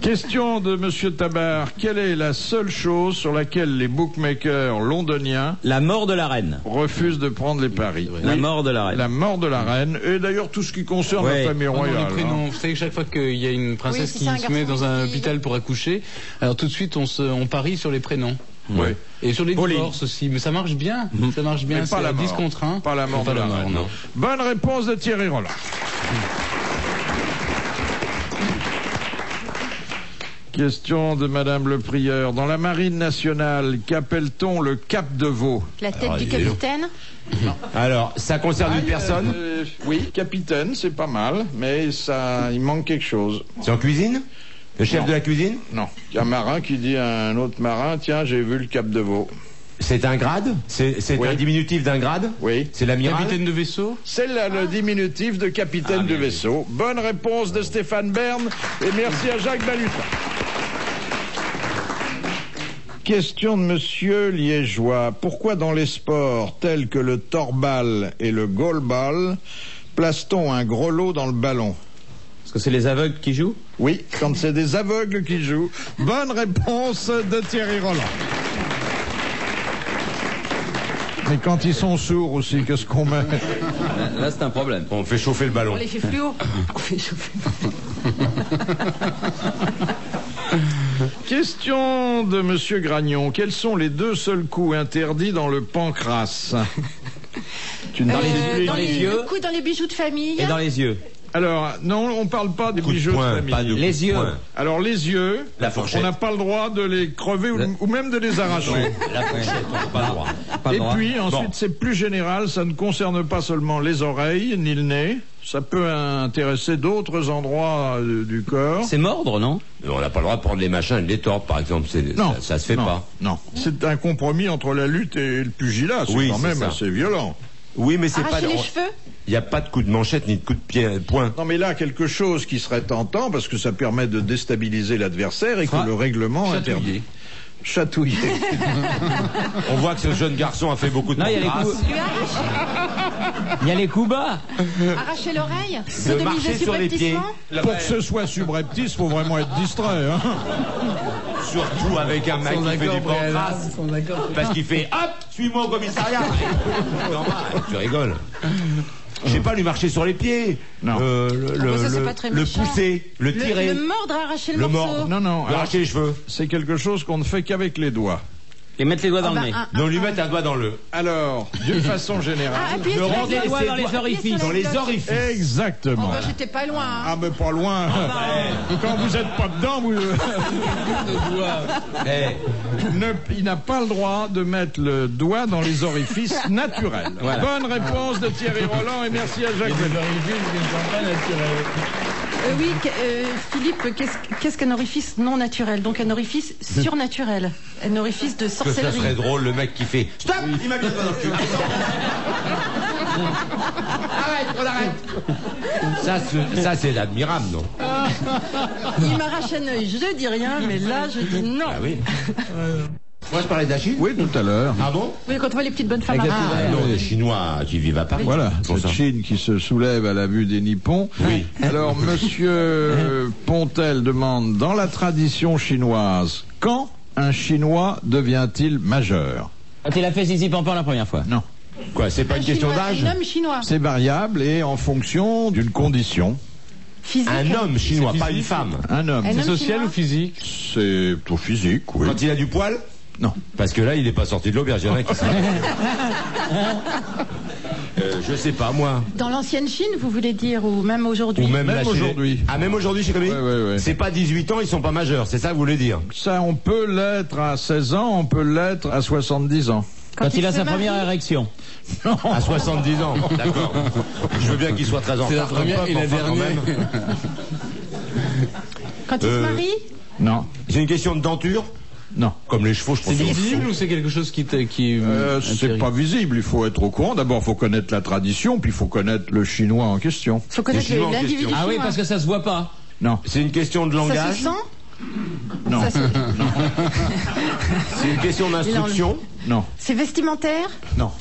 Question de Monsieur Tabar. Quelle est la seule chose sur laquelle les bookmakers londoniens La mort de la reine. refusent de prendre les paris? La Oui, mort de la reine. la mort de la reine, et d'ailleurs tout ce qui concerne Oui. la famille Pendant royale. les prénoms, vous savez que chaque fois qu'il y a une princesse si qui c'est un se met garçon dans un ou une fille. hôpital pour accoucher, alors tout de suite on parie sur les prénoms. Oui. Et sur les Pauline. divorces aussi, mais ça marche bien. Ça marche bien, Mais pas c'est la à mort. 10 contre 1. Pas la mort de la reine. non. Bonne réponse de Thierry Roland. Question de Madame le Prieur. Dans la marine nationale, qu'appelle-t-on le cap de veau? La tête Alors, du dis-le. capitaine. Alors, ça concerne une personne. Oui, capitaine, c'est pas mal, mais ça, il manque quelque chose. C'est en cuisine? Le chef Non. de la cuisine? Non. Il y a un marin qui dit à un autre marin, tiens, j'ai vu le cap de veau. C'est un grade? C'est Oui. un diminutif d'un grade? Oui. C'est l'amiral? Capitaine de vaisseau. C'est le diminutif de capitaine de vaisseau. Bonne réponse de Stéphane Bern et merci à Jacques Balutin. Question de Monsieur Liégeois. Pourquoi dans les sports tels que le torbal et le goalball place-t-on un gros lot dans le ballon? Parce que c'est les aveugles qui jouent? Oui, quand c'est des aveugles qui jouent. Bonne réponse de Thierry Roland. Mais quand ils sont sourds aussi, qu'est-ce qu'on met? Là, c'est un problème. On fait chauffer le ballon. On les fait fluo. On fait chauffer. Question de Monsieur Gragnon. Quels sont les deux seuls coups interdits dans le pancrace? Dans les Dans yeux. le coup dans les bijoux de famille. Et dans les yeux. Alors, non, on parle pas des Coup de bijoux de poing, famille. pas de coup de Les yeux. poing. Alors, les yeux, La fourchette. on n'a pas le droit de les crever ou même de les arracher. La fourchette, on n'a pas le droit. Pas le Et droit. puis, ensuite, Bon. c'est plus général, ça ne concerne pas seulement les oreilles ni le nez, ça peut intéresser d'autres endroits du corps. C'est mordre, non? On n'a pas le droit de prendre les machins et de les tordre, par exemple. Non, Ça se fait non, pas. Non, c'est un compromis entre la lutte et le pugilat, c'est Oui, quand c'est même ça. assez violent. Oui, mais c'est pas. Arracher les cheveux. Il n'y a pas de coup de manchette ni de coup de pied, point. Non, mais là, quelque chose qui serait tentant, parce que ça permet de déstabiliser l'adversaire et que le règlement interdit. Chatouiller. On voit que ce jeune garçon a fait beaucoup de Non, il y a les pancrace. coups. Lui arracher. Il y a les coups bas. Arracher l'oreille. De Sodomiser marcher sur les pieds. subrepticement. Pour que ce soit subreptice, faut vraiment être distrait. Hein. Surtout avec un mec qui fait du pancrace. Parce qu'il fait hop, suis-moi au commissariat. Normal, tu rigoles. Je sais pas, lui marcher sur les pieds. Non. Ça, c'est pas très le méchant. pousser, le tirer. Le mordre, arracher le Le morceau. mordre. Non, non. Lui arracher les cheveux. C'est quelque chose qu'on ne fait qu'avec les doigts. Et mettre les doigts dans le nez. Non, lui mettre un doigt dans le. Alors, d'une façon générale. Appuyer Le sur la rentrer glotte. les doigts dans les orifices. Dans les orifices. Exactement. Oh, bah, j'étais pas loin. Hein. Ah, mais pas loin. Quand vous êtes pas dedans, vous... il n'a pas le droit de mettre le doigt dans les orifices naturels. Voilà. Bonne réponse de Thierry Roland et merci à Jacques. Oui, Philippe, qu'est-ce qu'un orifice non naturel? Donc un orifice surnaturel. Un orifice de Que ça sorcellerie. serait drôle, le mec qui fait stop, il m'a mis le doigt dans le cul. Arrête, on arrête. Ça c'est admirable, non? Il m'arrache un œil, je dis rien, mais là, je dis non. Ah oui. Moi je parlais d'Achille. Oui, tout à l'heure. Ah bon? Oui, quand on voit les petites bonnes femmes Avec la arrachées. petite- Non, les Chinois qui vivent à Paris. Voilà, Pour cette ça. Chine qui se soulève à la vue des Nippons. Oui. Alors, monsieur Pontel demande, dans la tradition chinoise, quand un Chinois devient-il majeur? Quand il a fait Zizi Pampan la première fois. Non. Quoi, c'est pas Un une question Chinois, d'âge? Un homme chinois. C'est variable et en fonction d'une condition. Physique. Un homme chinois, C'est pas physique. une femme. Un homme. Un C'est homme social chinois. ou physique? C'est tout physique, oui. Quand il a du poil? Non. Parce que là, il n'est pas sorti de l'auberge. Il y en a qui sont- je sais pas, moi. Dans l'ancienne Chine, vous voulez dire, ou même aujourd'hui? Ou même, Même là, chez- aujourd'hui. Ah, même aujourd'hui chez Comics? Ouais. C'est pas 18 ans, ils sont pas majeurs, c'est ça que vous voulez dire? Ça, on peut l'être à 16 ans, on peut l'être à 70 ans. Quand il a se sa marie, première érection. À 70 ans, d'accord. Je veux bien qu'il soit très en C'est la retard. comme première peuple, et la enfin, quand dernière. même. Quand il se marie? Non. C'est une question de denture? Non. Comme les chevaux, je C'est trouve. visible ou c'est quelque chose qui C'est intéresse pas visible, il faut être au courant. D'abord, il faut connaître la tradition, puis il faut connaître le chinois en question. Il faut connaître Chinois en l'individu question. Ah oui, chinois. parce que ça se voit pas. Non. C'est une question de Ça langage? se sent? Non. Ça se- C'est une question d'instruction? Non. C'est vestimentaire? Non.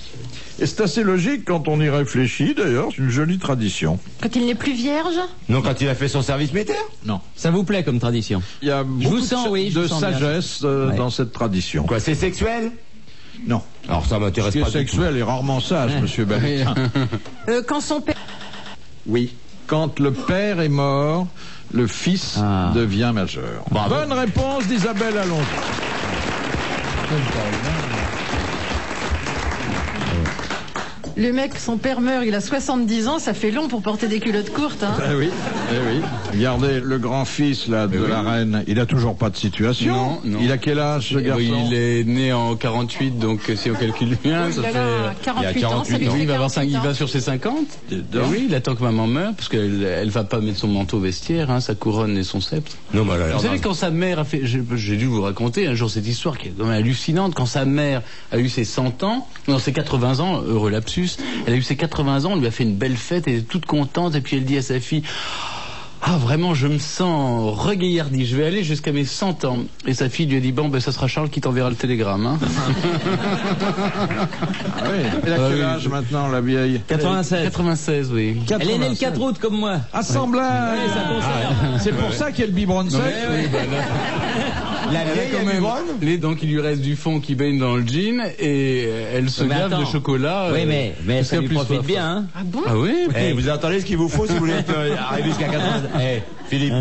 Et c'est assez logique quand on y réfléchit, d'ailleurs, c'est une jolie tradition. Quand il n'est plus vierge? Non, quand il a fait son service militaire? Non. Ça vous plaît comme tradition? Il y a beaucoup sens, oui, je de vous sens bien. sagesse Ouais. dans cette tradition. Quoi, c'est sexuel? Non. Alors ça Ce m'intéresse qui pas est du tout. sexuel est rarement sage, monsieur Bellet. Quand son père... Oui. Quand le père est mort, le fils Ah. devient majeur. Bravo. Bonne réponse d'Isabelle Alonso. Le mec, son père meurt, il a 70 ans, ça fait long pour porter des culottes courtes. Hein. Eh oui, eh oui. Regardez, le grand-fils là, de la reine, il a toujours pas de situation. Non, non. Il a quel âge, ce garçon? Il est né en 48, donc si on calcule bien, ça Il fait... a 48 ans, ça lui Oui, fait il va avoir 48 il ans. va sur ses 50. Et oui, il attend que maman meure, parce qu'elle va pas mettre son manteau vestiaire, hein, sa couronne et son sceptre. Non, mais alors, Vous savez, quand sa mère a fait... J'ai dû vous raconter un jour cette histoire qui est quand même hallucinante. Quand sa mère a eu ses 100 ans, non, ses 80 ans, heureux lapsus, elle a eu ses 80 ans, on lui a fait une belle fête, elle est toute contente, et puis elle dit à sa fille... Ah, vraiment, je me sens regaillardi. Je vais aller jusqu'à mes 100 ans. Et sa fille lui a dit, bon, ben, ça sera Charles qui t'enverra le télégramme, hein. Ah oui. Elle a quel âge maintenant, la vieille? 96. 96, oui. Elle est née le 4 août comme moi. Assemblage. Oui, ça conserve. C'est pour ça qu'il y a le biberon sec. la Elle a vieille, quand elle même, vivronne donc il lui reste du fond qui baigne dans le jean et elle se Mais gave de attends. chocolat. Oui, mais jusqu'à ça lui plus profite soif. bien, hein. Ah bon? Ah oui? Vous entendez ce qu'il vous faut si vous voulez arriver jusqu'à 80. Philippe.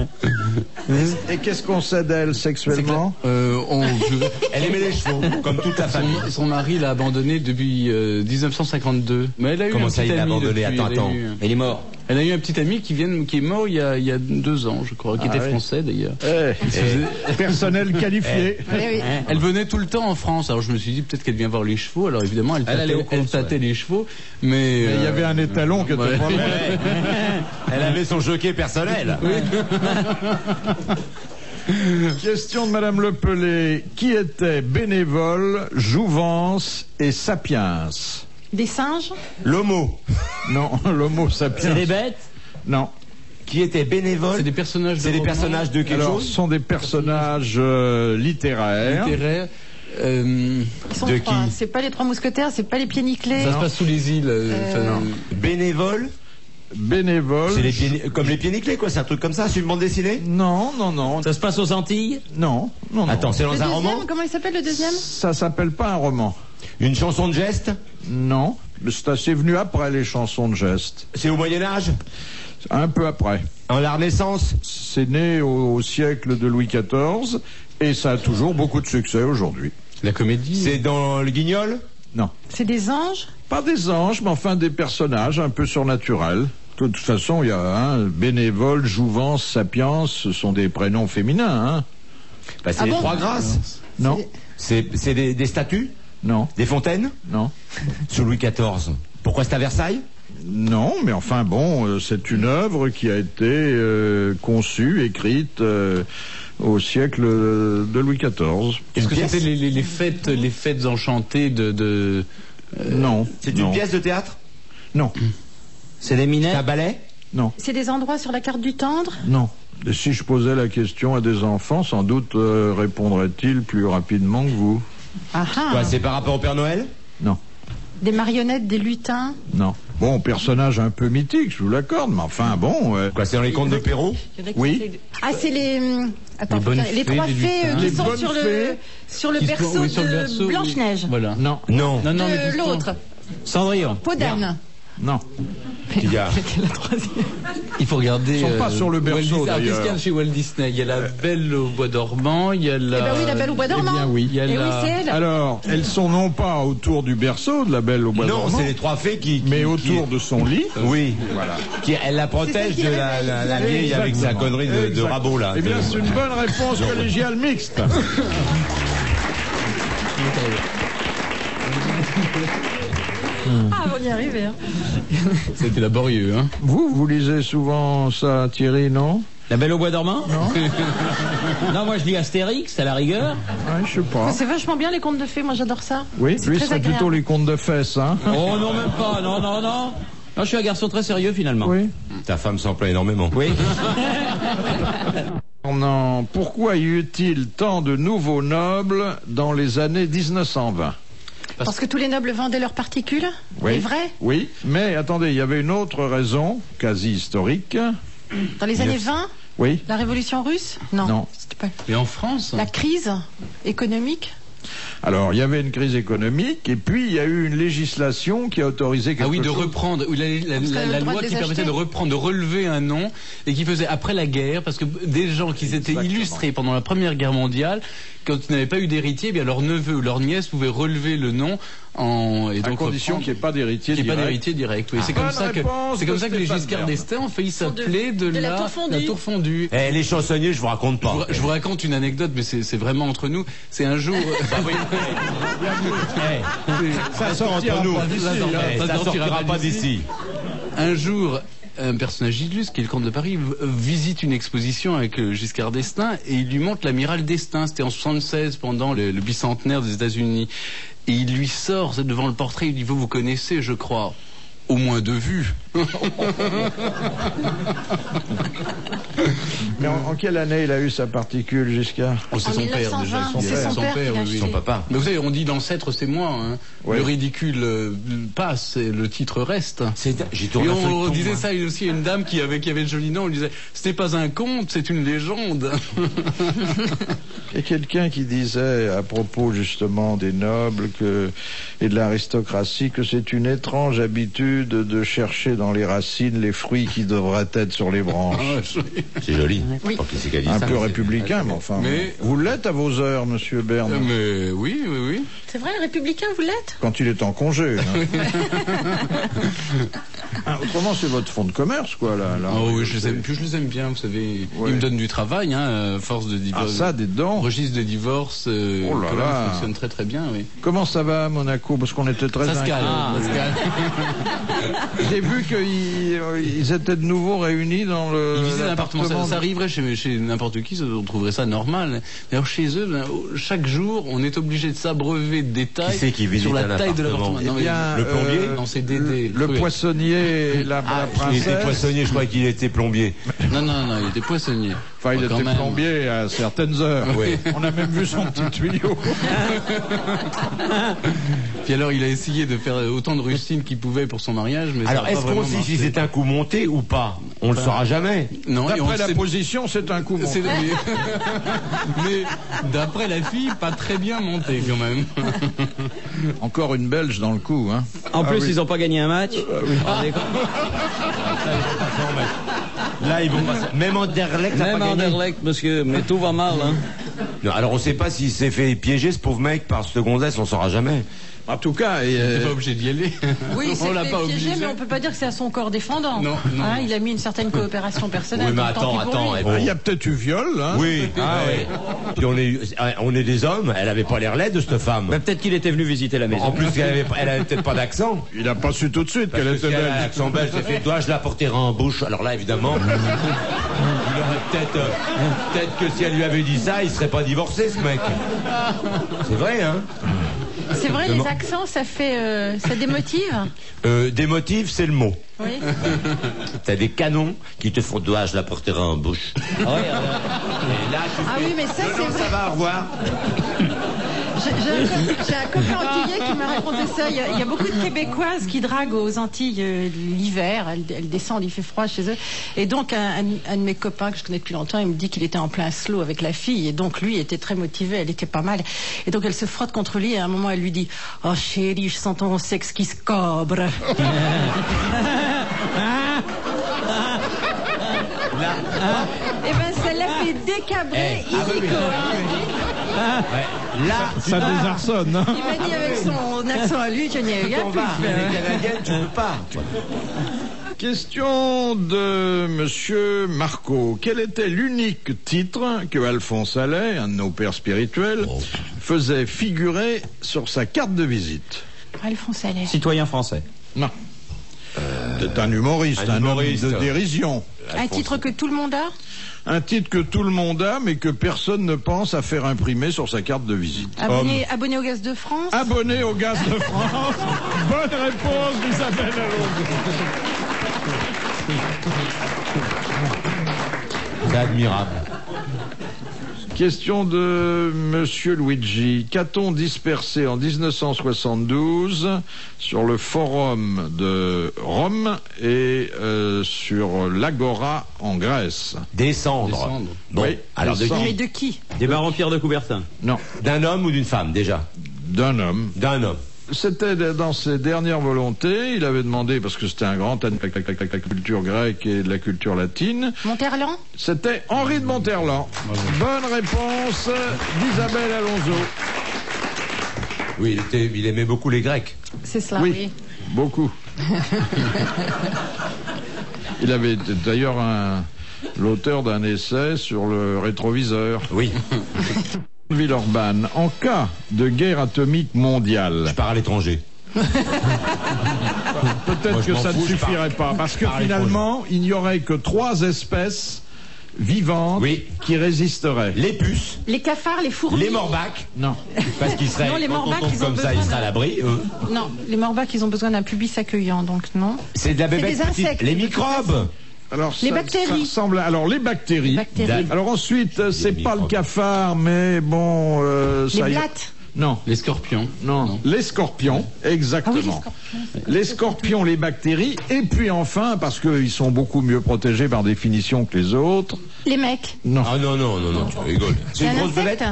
Et qu'est-ce qu'on sait d'elle sexuellement? Elle aimait les chevaux, comme toute la famille. Son mari l'a abandonnée depuis 1952. Mais elle a eu Comment un ça, petit il l'a ami abandonnée? depuis. Attends. Il est mort. Elle a eu un petit ami qui est mort il y a 2 ans, je crois, qui était oui. français d'ailleurs. Personnel qualifié. Oui, oui. Elle venait tout le temps en France, alors je me suis dit peut-être qu'elle vient voir les chevaux, alors évidemment elle allait aux courses, tâtait les chevaux, mais... Mais il y avait un étalon que Ouais. tu promets. Elle avait son jockey personnel. Question de Madame Lepelé. Qui était bénévole, Jouvence et Sapiens? Des singes? L'homo, Non, l'homo sapiens. C'est des bêtes. Non. qui était bénévole. C'est des personnages C'est des personnages de quelque Alors, ce chose sont des personnages littéraires. littéraires. Ils sont De trois. qui C'est pas les trois mousquetaires, c'est pas les pieds nickelés. Ça se passe sous les îles. Non. Bénévole. Bénévole. C'est les pieds, comme les pieds nickelés, quoi. C'est un truc comme ça, c'est une bande dessinée. Non, non, non. Ça se passe aux Antilles. Non, non, non. Attends, c'est Le dans un deuxième, roman. comment il s'appelle le deuxième? Ça s'appelle pas un roman. Une chanson de geste. Non. C'est venu après les chansons de geste. C'est au Moyen Âge. Un peu après. En la Renaissance. C'est né au siècle de Louis XIV et ça a toujours beaucoup de succès aujourd'hui. La comédie. C'est dans le Guignol. Non. C'est des anges? Pas des anges, mais enfin des personnages un peu surnaturels. De toute façon, il y a bénévole, jouvence, sapiens, ce sont des prénoms féminins. Hein. Bah, c'est Ah les bon trois grâces. Non, C'est des statues. non, Des fontaines. non. Sous Louis XIV. Pourquoi c'est à Versailles? Non, mais enfin bon, c'est une œuvre qui a été conçue, écrite au siècle de Louis XIV. Est-ce que pièce c'était les fêtes enchantées de Non. C'est une non, pièce de théâtre. Non, C'est des C'est minets. un ballet. non, C'est des endroits sur la carte du tendre? non. Et si je posais la question à des enfants, sans doute répondraient-ils plus rapidement que vous. Ah ah. Quoi, c'est par rapport au Père Noël? Non, Des marionnettes, des lutins? non. Bon, personnage un peu mythique, je vous l'accorde, mais enfin bon. Quoi, c'est dans les contes de Perrault? Il y en a qui Oui. essayent de- Ah, c'est les. Attends, Les bonnes putain, les fées, trois les fées lutins. qui Les sont bonnes sur fées. le qui se berceau font- oui, sur le de berceau, oui. Blanche-Neige. Voilà. Non, Non. Non, non, mais dites-moi. L'autre, Cendrillon. peau d'âne. non. Il y a- Il faut regarder. Ils sont pas sur le berceau, Walt Disney. Alors, d'ailleurs. qu'est-ce qu'il y a chez Walt Disney? Il y a la Belle au Bois dormant, il y a la. Eh ben oui, la Belle au bois dormant. bien, oui. Il y a Et la- oui, c'est elle. Alors, elles sont non pas autour du berceau de la Belle au bois Non, dormant, c'est les trois fées qui mais autour de son lit. Oui, voilà. Elle la protège C'est de ça qui la, réveille. la vieille avec sa Exactement. connerie de Exact. rabot là. Eh bien, c'est une bonne réponse collégiale mixte. Ah, on y est arrivé. Hein. C'était laborieux, hein. Vous lisez souvent ça, Thierry, non? La Belle au bois dormant. Non, moi je lis Astérix à la rigueur. Ouais, je sais pas. C'est vachement bien les contes de fées, moi j'adore ça. Oui, C'est lui, très c'est plutôt agréable. les contes de fesses, hein? Oh non, même pas. Non, non, non. Non, je suis un garçon très sérieux finalement. Oui. Ta femme s'en plaint énormément. Oui. Non. Pourquoi y eut-il tant de nouveaux nobles dans les années 1920? Parce que tous les nobles vendaient leurs particules. Oui. C'est vrai? Oui, mais attendez, il y avait une autre raison, quasi historique. Dans les années 20, Oui. la révolution russe? Non. Non. C'était pas... Et en France? La crise économique? Alors, il y avait une crise économique, et puis il y a eu une législation qui a autorisé quelque chose. De reprendre, la loi qui permettait de reprendre, de relever un nom, et qui faisait après la guerre, parce que des gens qui s'étaient illustrés pendant la Première Guerre mondiale, quand ils n'avaient pas eu d'héritier, eh bien leur neveu ou leur nièce pouvaient relever le nom à condition qu'il n'y ait pas d'héritier direct. Pas d'héritier direct, oui. C'est comme ça que les Giscard d'Estaing ont failli s'appeler de la tour fondue. Les chansonniers, je vous raconte pas. Je vous raconte une anecdote, mais c'est vraiment entre nous. C'est un jour. Ça sortira pas d'ici. Ça sortira pas d'ici. Un jour, un personnage illustre, qui est le comte de Paris, visite une exposition avec Giscard d'Estaing et il lui montre l'amiral d'Estaing. C'était en 76, pendant le bicentenaire des États-Unis. Et il lui sort devant le portrait, il dit: vous connaissez, je crois. Au moins de vue. Mais en quelle année il a eu sa particule, Giscard? C'est son père, déjà. C'est son père, oui. Son papa. Mais vous savez, on dit l'ancêtre, c'est moi. Hein. Ouais. Le ridicule passe et le titre reste. J'ai tourné on disait ça aussi à une dame qui avait le joli nom. On lui disait: ce n'est pas un conte, c'est une légende. Il y a quelqu'un qui disait, à propos justement des nobles et de l'aristocratie, que c'est une étrange habitude de chercher dans les racines les fruits qui devraient être sur les branches. C'est joli. Oui. Un peu républicain, mais enfin. Mais vous l'êtes à vos heures, monsieur Berne. Mais oui. C'est vrai, républicain, vous l'êtes? Quand il est en congé. Autrement, c'est votre fonds de commerce, quoi, là. Oui, je les aime bien, vous savez. Ouais. Ils me donnent du travail, force de divorce. Ah, ça, dedans. Registre de divorce. Ça fonctionne très très bien, oui. Comment ça va à Monaco? Parce qu'on était très inquiets. J'ai vu qu'ils étaient de nouveau réunis dans le. Ils visitaient l'appartement. Ça arriverait chez n'importe qui, on trouverait ça normal. D'ailleurs, chez eux, chaque jour, on est obligé de s'abreuver de détails sur la taille de l'appartement. Le plombier? Non, c'est Dédé. Le poissonnier, la princesse. Il était poissonnier, je crois qu'il était plombier. Non, il était poissonnier. Enfin, il était plombier à certaines heures. Oui. On a même vu son petit tuyau. Puis alors, il a essayé de faire autant de rustines qu'il pouvait pour son mariage. Mais alors, est-ce qu'on sait si c'est un coup monté ou pas? On le saura jamais. Non. D'après la position, c'est un coup monté. Mais d'après la fille, pas très bien monté quand même. Encore une Belge dans le coup. Hein. En plus, ils n'ont pas gagné un match. Là, ils vont passer. Même Anderlecht, monsieur, mais tout va mal. Hein. Non, alors, on ne sait pas s'il s'est fait piéger, ce pauvre mec, par cette gonzesse, on ne saura jamais. En tout cas, il n'est pas obligé d'y aller. Oui, on l'a pas obligé, mais on peut pas dire que c'est à son corps défendant. Non. Il a mis une certaine coopération personnelle. Oui, mais attends. Il y a peut-être eu viol. Hein. Oui. Puis on est des hommes. Elle avait pas l'air laide, cette femme. Mais peut-être qu'il était venu visiter la maison. En plus, elle avait peut-être pas d'accent. Il n'a pas su tout de suite qu'elle était belge. L'accent belge, j'ai fait: dois-je la porter en bouche? Alors là, évidemment, il aurait peut-être que si elle lui avait dit ça, il serait pas divorcé, ce mec. C'est vrai, hein. C'est vrai, les accents, ça démotive. Démotive, c'est le mot. Oui. T'as des canons qui te font: dois-je la porter en bouche? Oui, mais ça, c'est vrai. Ça va, au revoir. J'ai un copain antillais qui m'a raconté ça. Il y a beaucoup de Québécoises qui draguent aux Antilles l'hiver. Elles descendent, il fait froid chez eux. Et donc, un de mes copains que je connais depuis longtemps, il me dit qu'il était en plein slow avec la fille. Et donc, lui était très motivé, elle était pas mal. Et donc, elle se frotte contre lui et à un moment, elle lui dit: oh chérie, je sens ton sexe qui se cobre. Et ben, ça l'a fait décabrer illico. Là, ça désarçonne. Hein. Il m'a dit avec son accent à lui, je n'ai rien pu faire. Tu peux pas. Question de monsieur Marco. Quel était l'unique titre que Alphonse Allais, un de nos pères spirituels, faisait figurer sur sa carte de visite? Alphonse Allais. Citoyen français. Non. C'est un humoriste, un homme de dérision. Un titre que tout le monde a? Un titre que tout le monde a, mais que personne ne pense à faire imprimer sur sa carte de visite. Abonné au Gaz de France? Abonné au Gaz de France. Bonne réponse d'Isabelle Alonso. C'est admirable. Question de monsieur Luigi. Qu'a-t-on dispersé en 1972 sur le forum de Rome et sur l'Agora en Grèce? Des cendres. Bon, oui, alors mais de qui? Des barons Pierre de Coubertin. Non. D'un homme ou d'une femme, déjà? D'un homme. D'un homme. C'était dans ses dernières volontés. Il avait demandé, parce que c'était un grand de la culture grecque et de la culture latine. Monterland? C'était Henri de Monterland. Bonne réponse d'Isabelle Alonso. Oui, il aimait beaucoup les Grecs. C'est cela, oui. Beaucoup. Il avait d'ailleurs l'auteur d'un essai sur le rétroviseur. Oui. Villeurbanne, en cas de guerre atomique mondiale. Je pars à l'étranger. Peut-être que ça ne suffirait pas, parce que finalement, il n'y aurait que 3 espèces vivantes qui résisteraient. Les puces. Les cafards, les fourmis. Les morbacs. Non. Parce qu'ils seraient, non, les morbacs, quand on tombe comme ça, ils seraient à l'abri, eux. Non, les morbacs, ils ont besoin d'un pubis accueillant, donc non. C'est de la bébête des petite. insectes. Les microbes. Alors, les ça bactéries. ressemble alors, les bactéries. Alors ensuite, c'est pas le cafard, mais bon... les blattes. Non. Les scorpions. Non. Les scorpions, exactement. Ah oui, les scorpions, les bactéries, et puis enfin, parce qu'ils sont beaucoup mieux protégés par définition que les autres... Les mecs. Non. Ah non, tu rigoles. C'est une grosse bébête.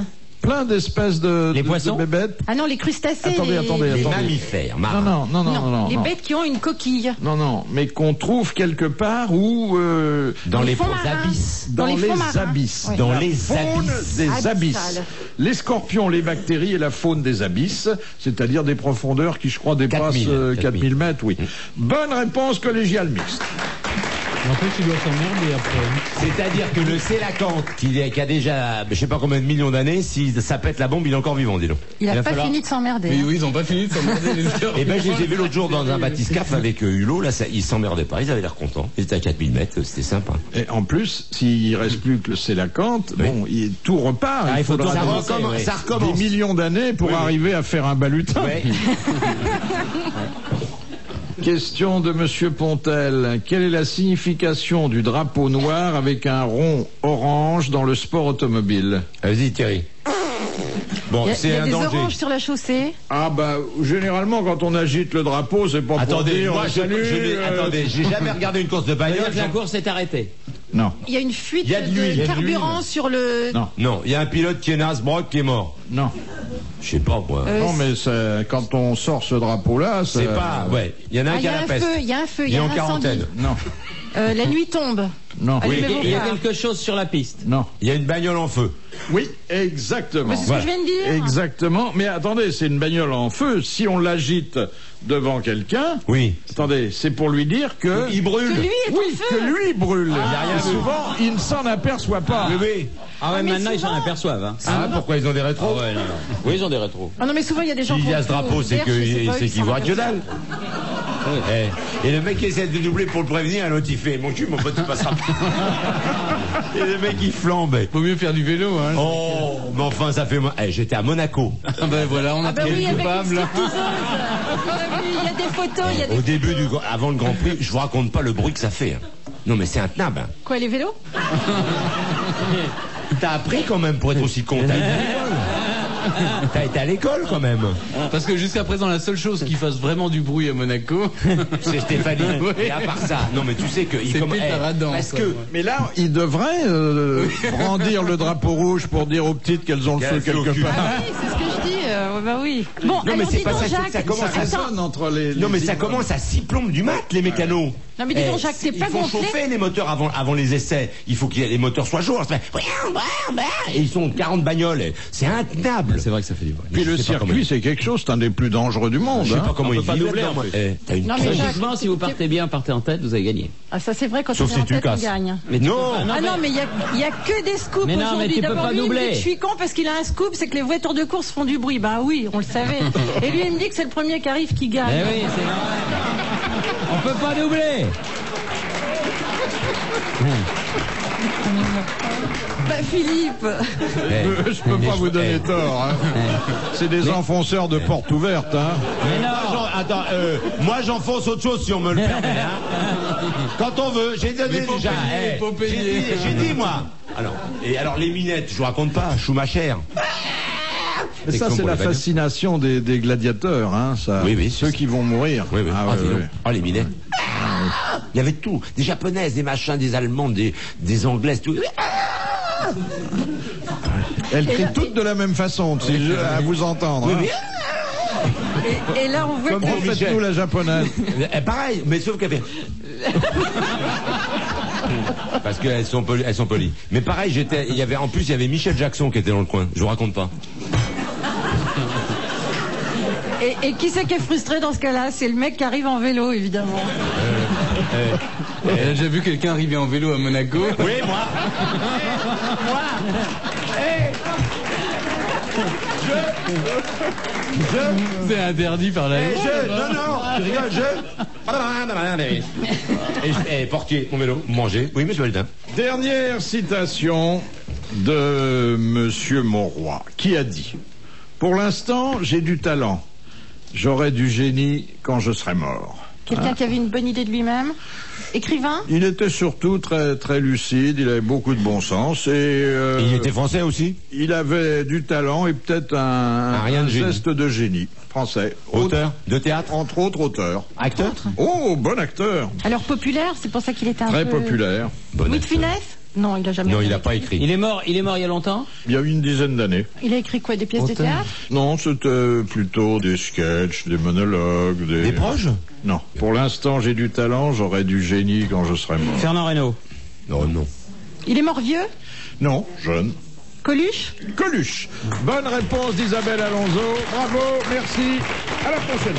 Plein d'espèces de poissons, de bébêtes. Ah non, les crustacés. Attendez. Les mammifères, marins. Non. Les bêtes qui ont une coquille. Non, mais qu'on trouve quelque part où... dans les abysses. Dans les abysses. Oui. Dans la les faune abysses. des abysses. Les scorpions, les bactéries et la faune des abysses, c'est-à-dire des profondeurs qui, je crois, dépassent 4000 mètres, oui. Bonne réponse collégiale mixte. En fait, il doit s'emmerder après. C'est-à-dire que le sélacanthe, qui a déjà, je sais pas combien de millions d'années, si ça pète la bombe, il est encore vivant, dis donc. Il a pas fini de s'emmerder. Mais oui, ils ont pas fini de s'emmerder, les scorpions. Eh ben, je les ai vus l'autre jour dans un bathyscaphe avec Hulot, là, ils s'emmerdaient pas, ils avaient l'air contents. Ils étaient à 4000 mètres, c'était sympa. Et en plus, s'il reste plus que le sélacanthe, bon, tout repart. Ah, il faudra ça recommence. des millions d'années pour arriver à faire un balutin. Ouais. Question de Monsieur Pontel. Quelle est la signification du drapeau noir avec un rond orange dans le sport automobile? Vas-y, Thierry. Bon, Il y c'est a un des danger. oranges sur la chaussée. Ah bah, généralement, quand on agite le drapeau, c'est pas pour Attendez, dire... moi, attendez, j'ai jamais regardé une course de bagnole. La course est arrêtée. Non. Il y a une fuite Il y a de l'huile, il y a de carburant l'huile. sur le... Non, il y a un pilote qui est naze, Brock, qui est mort. Non. Je sais pas, moi. Non, mais quand on sort ce drapeau-là... C'est pas... Ouais, il y en a un qui a la peste. Il y a un feu, il Il y est a en un incendie. quarantaine. Non. La nuit tombe. Non. Allumez vos Il y a phares. quelque chose sur la piste. Non. Il y a une bagnole en feu. Oui, exactement. Mais c'est ce que je viens de dire. Exactement. Mais attendez, c'est une bagnole en feu. Si on l'agite devant quelqu'un... Oui. Attendez, c'est pour lui dire que... Il brûle. Que lui est Oui, en feu. que lui brûle. Il y a rien Et souvent, il ne s'en aperçoit pas. Oui. Ah ouais, mais maintenant ils s'en souvent- aperçoivent. Hein. Ah, pourquoi ils ont des rétros? Ouais, non. Oui, ils ont des rétros. Ah non, mais souvent, il y a des gens S'il qui y ont a ce drapeau, c'est qu'il voit que dalle. Et le mec qui essaie de doubler pour le prévenir, l'autre il fait mon cul, mon pote, tu passeras pas. Et le mec il flambe. Faut mieux faire du vélo, hein. Oh, mais enfin ça fait moi. J'étais à Monaco. Ah ben voilà, on a Ah bah trouvé oui, le avec une coupable. stripteaseuse. Il y a des photos, il y a des... Au début avant le Grand Prix, je vous raconte pas le bruit que ça fait. Hein. Non mais c'est intenable. Hein. Quoi, les vélos? T'as appris quand même pour être aussi con. T'as été à l'école quand même. Parce que jusqu'à présent, la seule chose qui fasse vraiment du bruit à Monaco, C'est Stéphanie. Oui. Et à part ça, non mais tu sais que c'est Pétaradan. parce ça, que ouais. Mais là, il devrait brandir le drapeau rouge pour dire aux petites qu'elles ont le feu Qu'elles ont le quelque cul. part. Ah oui, c'est ce que je dis. Bah oui. Bon, Non, mais alors c'est dis pas donc, ça, Jacques. ça commence à Attends. Sonne entre les... non mais ça immeubles. commence à 6 plombes du mat les mécanos. Non, mais dis donc, Jacques, t'es pas Il faut gonflé? chauffer les moteurs avant les essais. Il faut que les moteurs soient chauds. Ça fait... Et ils sont 40 bagnoles. C'est intenable. C'est vrai que ça fait du bruit. Puis le Je sais pas comment circuit, c'est quelque chose, c'est un des plus dangereux du monde. Je sais hein. pas comment On ils peut pas vivent doubler, là-dedans, en moi. fait. T'as une Non, mais tronche. Jacques, Logiquement, si vous partez bien, partez en tête, vous avez gagné. Ah, ça c'est vrai, quand Sauf on est si en tu tête, on casses. gagne. Mais tu Non. peux pas- Ah non, mais il y a que des scoops Mais non, mais aujourd'hui. tu peux D'abord, pas lui, il me doubler. dit que je suis con parce qu'il a un scoop, c'est que les voitures de course font du bruit. Bah oui, on le savait. Et lui, il me dit que c'est le premier qui arrive qui gagne. Eh oui, c'est normal. On peut pas doubler. Bah Philippe. Je peux pas vous donner tort. Hein. C'est des enfonceurs de porte ouverte. Hein. Mais non. Attends, moi j'enfonce autre chose si on me le permet. Hein. Quand on veut, j'ai donné faut déjà. payer, faut payer. J'ai dit moi. Alors les minettes, je vous raconte pas, Schumacher. Mais ça, comme c'est pour la les bagnoles. fascination des gladiateurs. Hein, ça. Oui, Ceux c'est- qui vont mourir. Oui, oui. Ah, Oh, oui, dis donc. oui. Oh, les minettes. Il y avait tout. Des japonaises, des machins, des allemandes, des anglaises, tout. Elles crient toutes de la même façon, à vous entendre. Oui, hein. mais... Et là, on voit Comme que... pour Michel. Faites-nous la japonaise. Pareil, mais sauf qu'elle fait... Parce qu'elles sont polies. Mais pareil, en plus, il y avait Michel Jackson qui était dans le coin. Je vous raconte pas. Et qui c'est qui est frustré dans ce cas-là? C'est le mec qui arrive en vélo, évidemment. Elle a déjà vu quelqu'un arriver en vélo à Monaco. Oui, moi. C'est interdit par la loi. Non, tu rigoles, portier, mon vélo, manger. Oui, monsieur Aldin. Dernière citation de Monsieur Monroy, qui a dit « Pour l'instant, j'ai du talent. J'aurai du génie quand je serai mort. » Quelqu'un qui avait une bonne idée de lui-même. Écrivain. Il était surtout très, très lucide, il avait beaucoup de bon sens et Il était français aussi. il avait du talent et peut-être un rien de génie. geste de génie français. Auteur de théâtre. Entre autres auteurs. Acteur. Oh, bon acteur. Alors populaire, c'est pour ça qu'il était un Très peu... populaire. Louis de Funès? Non, il a jamais... Non, il n'a pas écrit. Il est mort il y a longtemps? Il y a une dizaine d'années. Il a écrit quoi? Des pièces de théâtre? Non, c'était plutôt des sketchs, des monologues, Des proches. Non. Pour l'instant, j'ai du talent, j'aurai du génie quand je serai mort. Fernand Reynaud. Non, non. Il est mort vieux? Non, jeune. Coluche? Coluche. Bonne réponse d'Isabelle Alonso. Bravo, merci. À la prochaine.